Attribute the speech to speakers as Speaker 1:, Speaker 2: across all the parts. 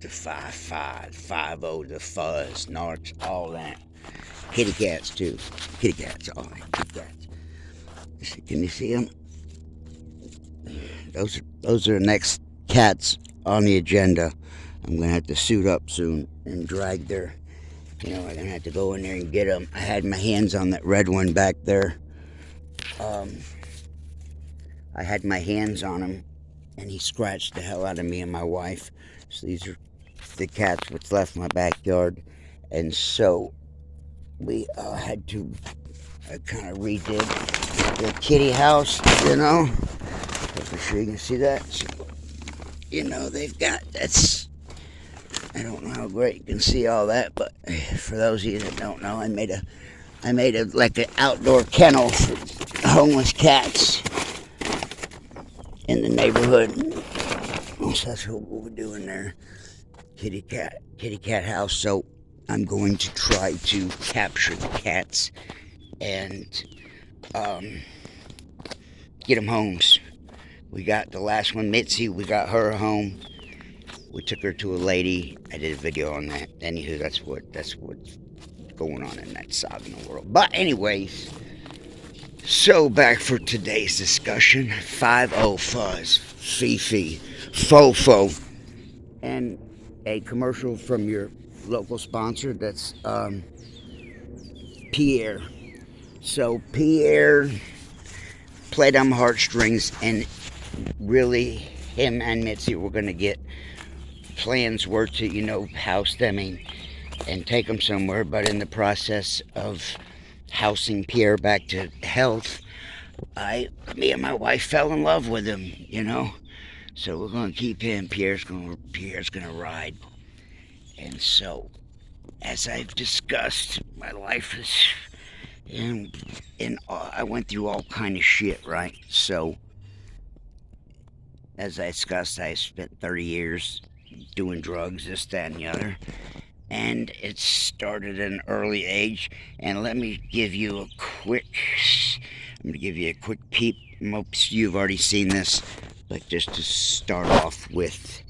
Speaker 1: to 5-5, 5-0 to fuzz, narcs, all that. Kitty cats too. Kitty cats, all right, kitty cats. Can you see them? Those are the next cats on the agenda. I'm gonna have to suit up soon and drag their, I'm gonna have to go in there and get them. I had my hands on that red one back there. I had my hands on him, and he scratched the hell out of me and my wife. So these are the cats what's left in my backyard, and so we had to kind of redid the kitty house, I'm sure you can see that. So, they've got, I don't know how great you can see all that, but for those of you that don't know, I made a like an outdoor kennel for homeless cats in the neighborhood. So that's what we're doing there. Kitty cat house. So I'm going to try to capture the cats and get them homes. We got the last one, Mitzi. We got her home. We took her to a lady. I did a video on that. Anywho, that's what's going on in that saga in the world. But anyways, so back for today's discussion. 5-0 fuzz, Fifi, Fofo, and a commercial from your local sponsor. That's Pierre. So Pierre played on my heartstrings, and really, him and Mitzi were gonna get plans were to, house them and take them somewhere. But in the process of housing Pierre back to health, me and my wife fell in love with him, So we're gonna keep him. Pierre's gonna ride. And so, as I've discussed, my life is, and I went through all kind of shit, right? So, as I discussed, I spent 30 years doing drugs, this, that, and the other. And it started at an early age. And let me give you a quick peep. Most of you have already seen this, but just to start off with,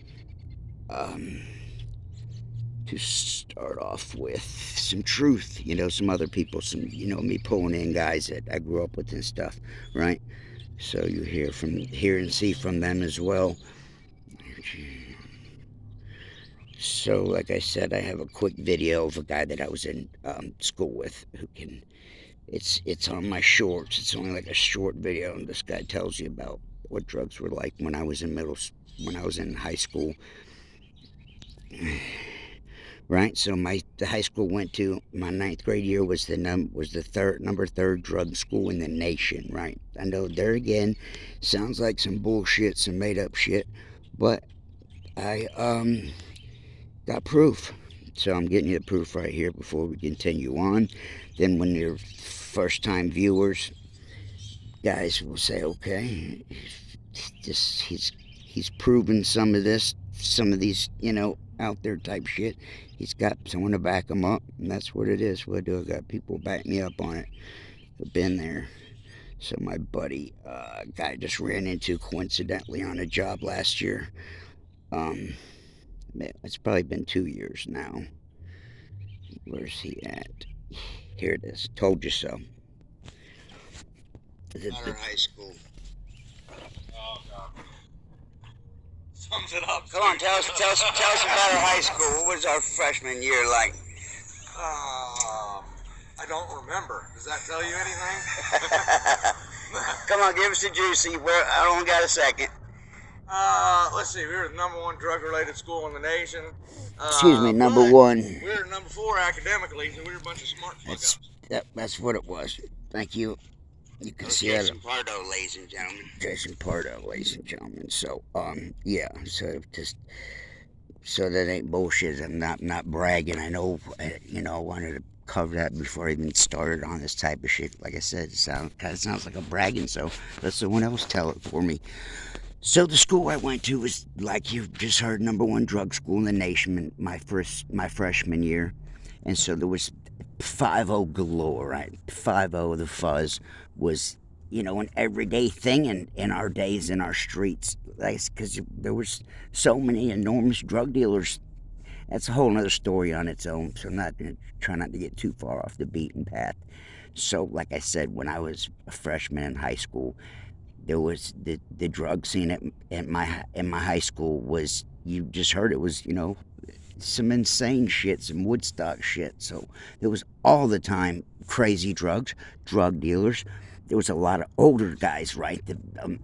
Speaker 1: some truth, some other people, me pulling in guys that I grew up with and stuff, right? So you hear and see from them as well. So, like I said, I have a quick video of a guy that I was in school with who can. It's on my shorts. It's only like a short video, and this guy tells you about what drugs were like when I was in high school. Right. So the high school went to my 9th grade year was the number 3rd drug school in the nation. Right. I know there again, sounds like some bullshit, some made up shit, but I got proof. So I'm getting you the proof right here before we continue on. Then when you're first time viewers, guys will say, okay, he's proven some of these, out there type shit. He's got someone to back him up, and that's what it is. What I do, I got people back me up on it. I've been there. So my buddy, guy just ran into coincidentally on a job last year. It's probably been 2 years now. Where's he at? Here it is. Told you so. Our high school.
Speaker 2: Oh God. Sums it up.
Speaker 1: Come on, tell us about our high school. What was our freshman year like?
Speaker 2: I don't remember. Does that tell you anything?
Speaker 1: Come on, give us the juicy. I only got a second.
Speaker 2: Let's see. We were the number 1 drug-related school in the nation.
Speaker 1: Excuse me, number 1.
Speaker 2: We were number 4 academically, so we were a bunch of smart fuck-ups.
Speaker 1: That's what it was. Thank you. You can see Jason Pardo, ladies and gentlemen. Jason Pardo, ladies and gentlemen. So, yeah. So that ain't bullshit. I'm not bragging. I know. I wanted to cover that before I even started on this type of shit. Like I said, it kind of sounds like I'm bragging. So let someone else tell it for me. So the school I went to was, like you just heard, number 1 drug school in the nation. My freshman year, and so there was 5-0 galore, right? 5-0, the fuzz was, an everyday thing in our days in our streets, like, because there was so many enormous drug dealers That's a whole nother story on its own. So I'm not going to try not to get too far off the beaten path. So, like I said, when I was a freshman in high school, there was the drug scene at my high school was, you just heard it was, some insane shit, some Woodstock shit. So there was all the time crazy drugs, drug dealers. There was a lot of older guys, right?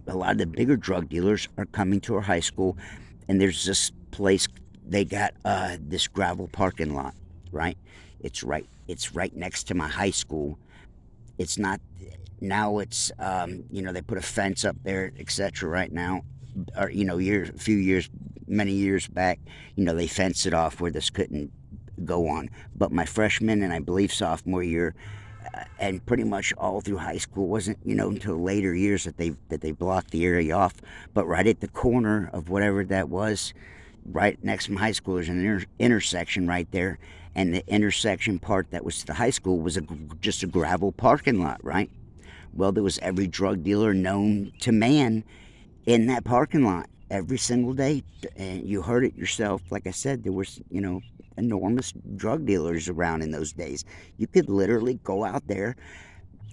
Speaker 1: A lot of the bigger drug dealers are coming to our high school, and there's this place. They got this gravel parking lot, right? It's right next to my high school. It's not now. They put a fence up there, etc. Right now, or a few years, many years back, they fenced it off where this couldn't go on. But my freshman and I believe sophomore year, and pretty much all through high school, wasn't until later years that they blocked the area off. But right at the corner of whatever that was, right next to my high school, there's an intersection right there, and the intersection part that was to the high school was just a gravel parking lot, right? Well, there was every drug dealer known to man in that parking lot every single day, and you heard it yourself. Like I said, there was enormous drug dealers around in those days. You could literally go out there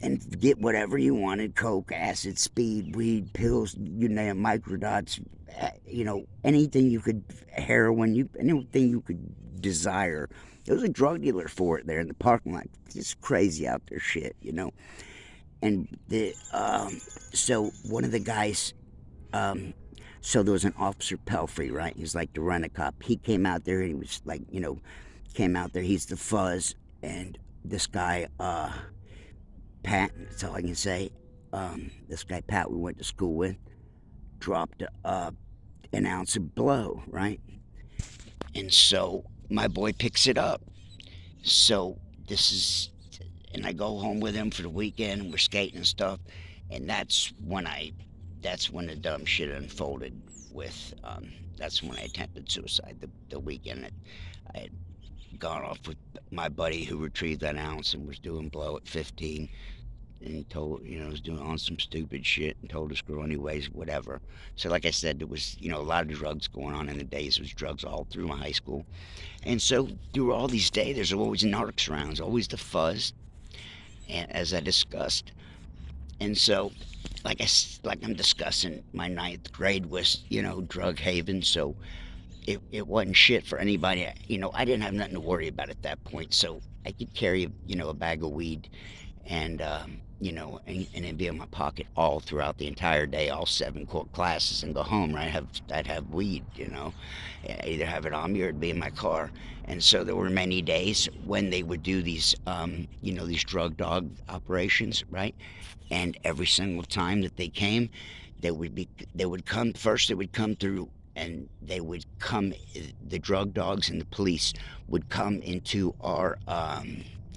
Speaker 1: and get whatever you wanted: coke, acid, speed, weed, pills, you name it, microdots, anything you could, heroin, anything you could desire. There was a drug dealer for it there in the parking lot. Just crazy out there shit. And so one of the guys, so there was an Officer Pelfrey, right? He's like the rent-a-cop. He came out there and he was like, came out there. He's the fuzz. And this guy, Pat, that's all I can say. This guy, Pat, we went to school with, dropped an ounce of blow, right? And so my boy picks it up. So this is, and I go home with him for the weekend, and we're skating and stuff. And that's when the dumb shit unfolded with, that's when I attempted suicide the weekend. I had gone off with my buddy who retrieved that ounce and was doing blow at 15, and he told, was doing on some stupid shit and told us girl anyways, whatever. So like I said, there was, a lot of drugs going on in the days. There was drugs all through my high school. And so through all these days, there's always narcs around. There's always the fuzz, and as I discussed. And so, like I'm discussing, my ninth grade was, drug haven. So it wasn't shit for anybody. I didn't have nothing to worry about at that point. So I could carry, a bag of weed, and and it'd be in my pocket all throughout the entire day, all seven classes, and go home. Right, I'd have weed. I'd either have it on me or it'd be in my car. And so there were many days when they would do these, these drug dog operations, right? And every single time that they came, they would come first. They would come through, and they would come. The drug dogs and the police would come into our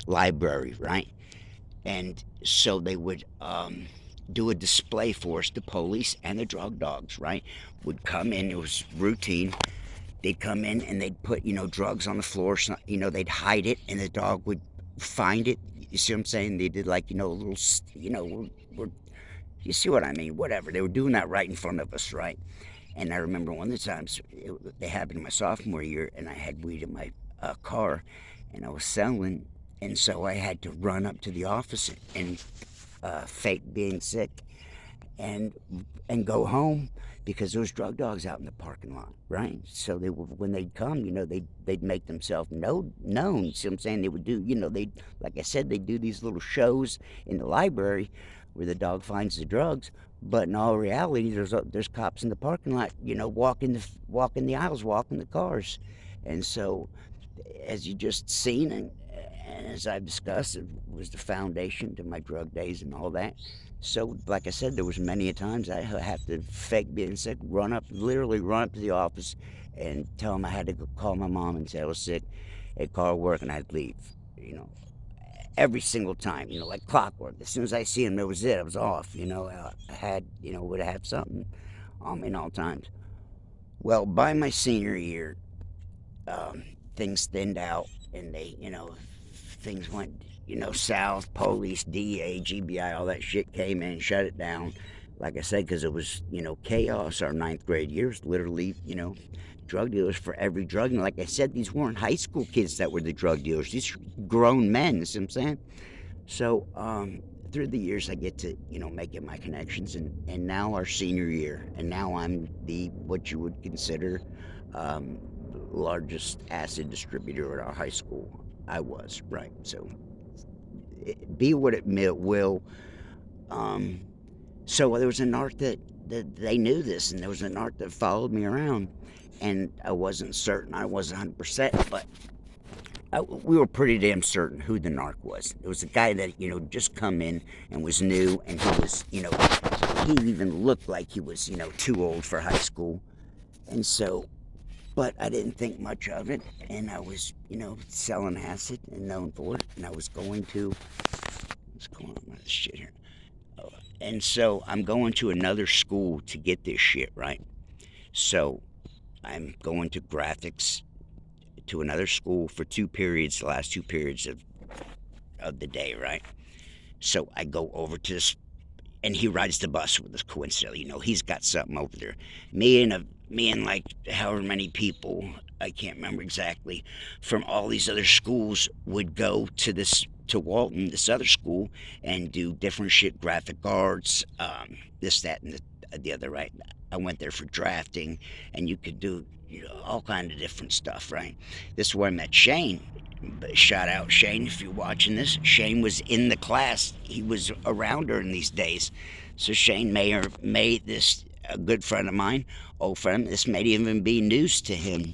Speaker 1: library, right? And so they would do a display for us. The police and the drug dogs, right, would come in. It was routine. They'd come in and they'd put, drugs on the floor. So, they'd hide it, and the dog would find it. You see what I'm saying? They did like, a little, you see what I mean? Whatever. They were doing that right in front of us, right? And I remember one of the times they happened in my sophomore year, and I had weed in my car, and I was selling, and so I had to run up to the office and fake being sick, and go home because there was drug dogs out in the parking lot, right? So when they'd come, they'd make themselves known. See what I'm saying? They would do, like I said, they'd do these little shows in the library where the dog finds the drugs. But in all reality, there's cops in the parking lot, walking the aisles, walking the cars. And so, as you just seen, and as I've discussed, it was the foundation to my drug days and all that. So, like I said, there was many a times I have to fake being sick, literally run up to the office, and tell them I had to go call my mom and say I was sick, at car work, and I'd leave. Every single time, like clockwork. As soon as I see him, that was it. I was off. I had, would have something on me in all times. Well, by my senior year, things thinned out, and things went, south. Police, DEA, GBI, all that shit came in and shut it down. Like I said, because it was, chaos. Our ninth grade years, literally, drug dealers for every drug. And like I said, these weren't high school kids that were the drug dealers. These were grown men, you see what I'm saying? So through the years, I get to, make it my connections. And now our senior year, and now I'm what you would consider largest acid distributor at our high school. I was, right? So be what it will. Um, so there was a narc that they knew this, and there was a narc that followed me around, and I wasn't certain. I wasn't 100%, but we were pretty damn certain who the narc was. It was a guy that, just come in and was new, and he was, he even looked like he was, too old for high school. And so, but I didn't think much of it, and I was, selling acid and known for it, and I was going to, what's going on with this shit here? And so I'm going to another school to get this shit, right? So I'm going to graphics to another school for 2 periods, the last 2 periods of the day, right? So I go over to this, and he rides the bus with us coincidentally. He's got something over there. Me and like however many people, I can't remember exactly, from all these other schools would go to Walton, this other school, and do different shit, graphic arts, this, that, and the other, right? I went there for drafting, and you could do all kind of different stuff, right? This is where I met Shane. Shout out Shane if you're watching this. Shane was in the class. He was around her in these days. So Shane made this a good friend of mine, old friend. This may even be news to him.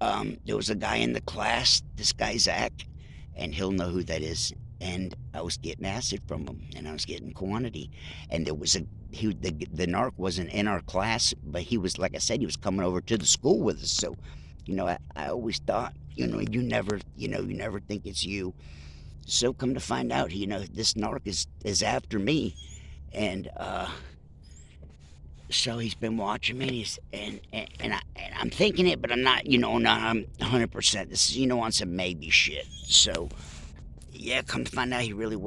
Speaker 1: There was a guy in the class, this guy Zach, and he'll know who that is. And I was getting acid from him, and I was getting quantity. And there was the narc wasn't in our class, but he was, like I said, he was coming over to the school with us. So, I always thought, you never think it's you. So come to find out, this narc is after me, and so he's been watching me, and I'm thinking it, but I'm not, I'm 100%. This is, on some maybe shit. So yeah, come to find out, he really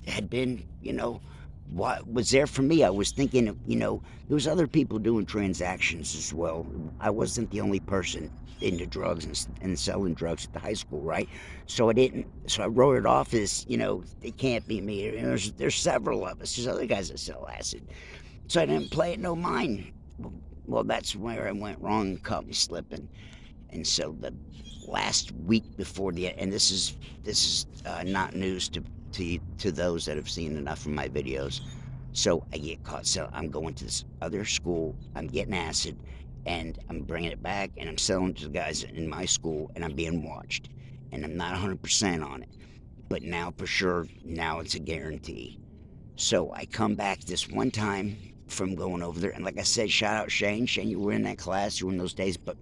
Speaker 1: had been, what was there for me. I was thinking, there was other people doing transactions as well. I wasn't the only person into drugs and selling drugs at the high school, right? So I wrote it off as, it can't be me. There's several of us. There's other guys that sell acid. So I didn't play it no mind. Well, that's where I went wrong and caught me slipping. And so the last week before and this is not news to those that have seen enough of my videos. So I get caught. So I'm going to this other school. I'm getting acid, and I'm bringing it back, and I'm selling it to the guys in my school, and I'm being watched. And I'm not 100% on it. But now for sure, now it's a guarantee. So I come back this one time from going over there, and like I said, shout out Shane. Shane, you were in that class, you were in those days, but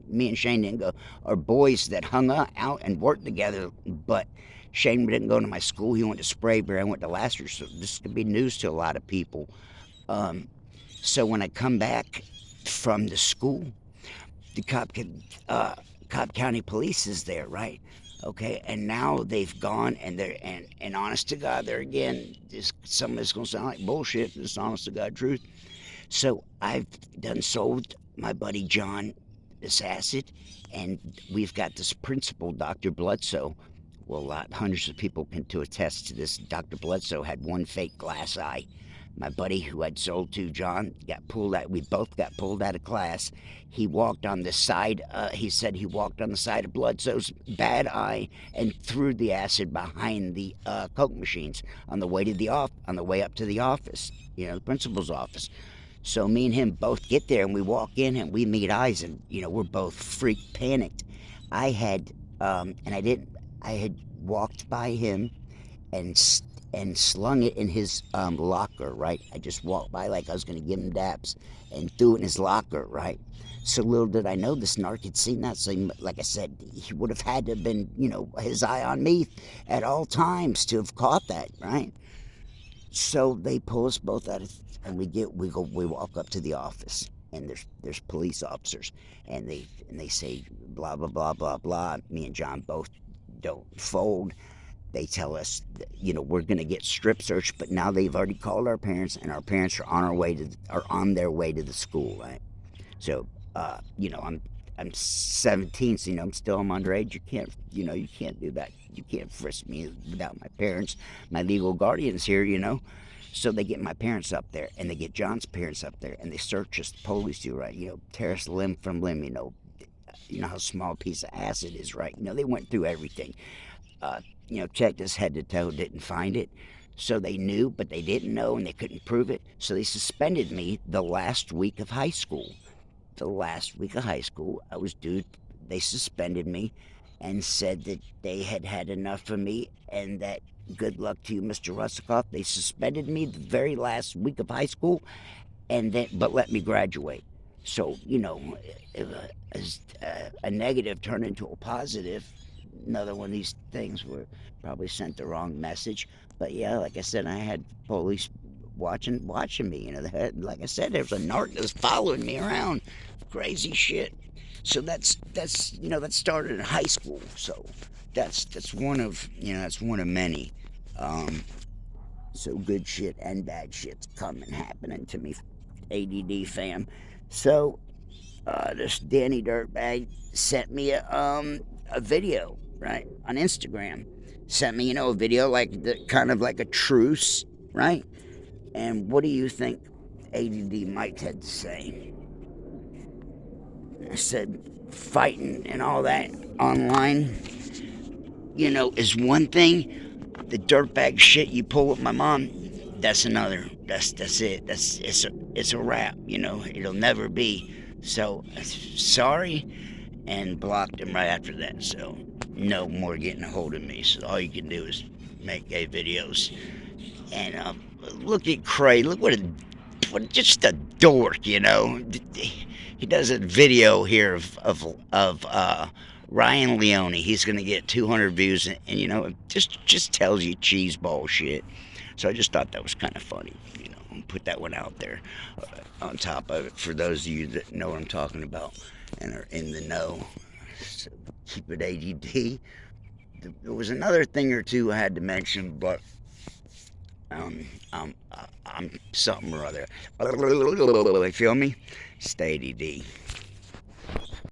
Speaker 1: me and Shane didn't go. Our boys that hung out and worked together, but Shane didn't go to my school. He went to Sprayberry. I went to Lassiter, so this could be news to a lot of people. So when I come back from the school, the Cobb County Police is there, right? Okay, and now they've gone, and they're and honest to God, they're again. Some of it's gonna sound like bullshit. It's honest to God truth. So I've done sold my buddy John this acid, and we've got this principal, Dr. Bledsoe. Well, hundreds of people can to attest to this. Dr. Bledsoe had one fake glass eye. My buddy who I'd sold to, John, got pulled out. We both got pulled out of class. He walked on the side. He said he walked on the side of Bledsoe's bad eye and threw the acid behind the Coke machines on the way up to the office. The principal's office. So me and him both get there, and we walk in, and we meet eyes, and we're both freaked, panicked. I had walked by him and slung it in his locker, right? I just walked by like I was going to give him daps and threw it in his locker, right? So little did I know this narc had seen that. So like I said, he would have had to have been, his eye on me at all times to have caught that, right? So they pull us both out of, and we walk up to the office, and there's police officers, and they say blah blah blah blah blah. Me and John both don't fold. They tell us, we're gonna get strip searched, but now they've already called our parents, and our parents are on their way to the school, right? So, I'm 17, so I'm still underage. You can't do that. You can't frisk me without my parents, my legal guardians here. So they get my parents up there, and they get John's parents up there, and they search us. The police do, right? Tear us limb from limb. You know how small a piece of acid is, right? They went through everything. Uh, Checked us head to toe, didn't find it. So they knew, but they didn't know, and they couldn't prove it. So they suspended me the last week of high school. The last week of high school, I was due. They suspended me and said that they had had enough of me, and that good luck to you, Mr. Rusikoff. They suspended me the very last week of high school, but let me graduate. So as a negative turned into a positive. Another one of these things were probably sent the wrong message. But yeah, like I said, I had police watching me. Like I said, there was a narc that's following me around. Crazy shit. So that started in high school. So that's one of many. Um, so good shit and bad shit's coming happening to me, ADD fam. So this Danny Dirtbag sent me a video, right, on Instagram. Sent me a video like kind of like a truce, right? And what do you think ADD Mike had to say? I said fighting and all that online, is one thing. The dirtbag shit you pull with my mom, that's another. That's it. It's a wrap. It'll never be. So sorry, and blocked him right after that. So no more getting a hold of me. So all you can do is make gay videos. And look at Cray. Look what just a dork. He does a video here of Ryan Leone. He's gonna get 200 views, and it just tells you cheeseball shit. So I just thought that was kind of funny. Put that one out there on top of it for those of you that know what I'm talking about and are in the know. So keep it ADD. There was another thing or two I had to mention, but I'm something or other. You feel me? Stay ADD.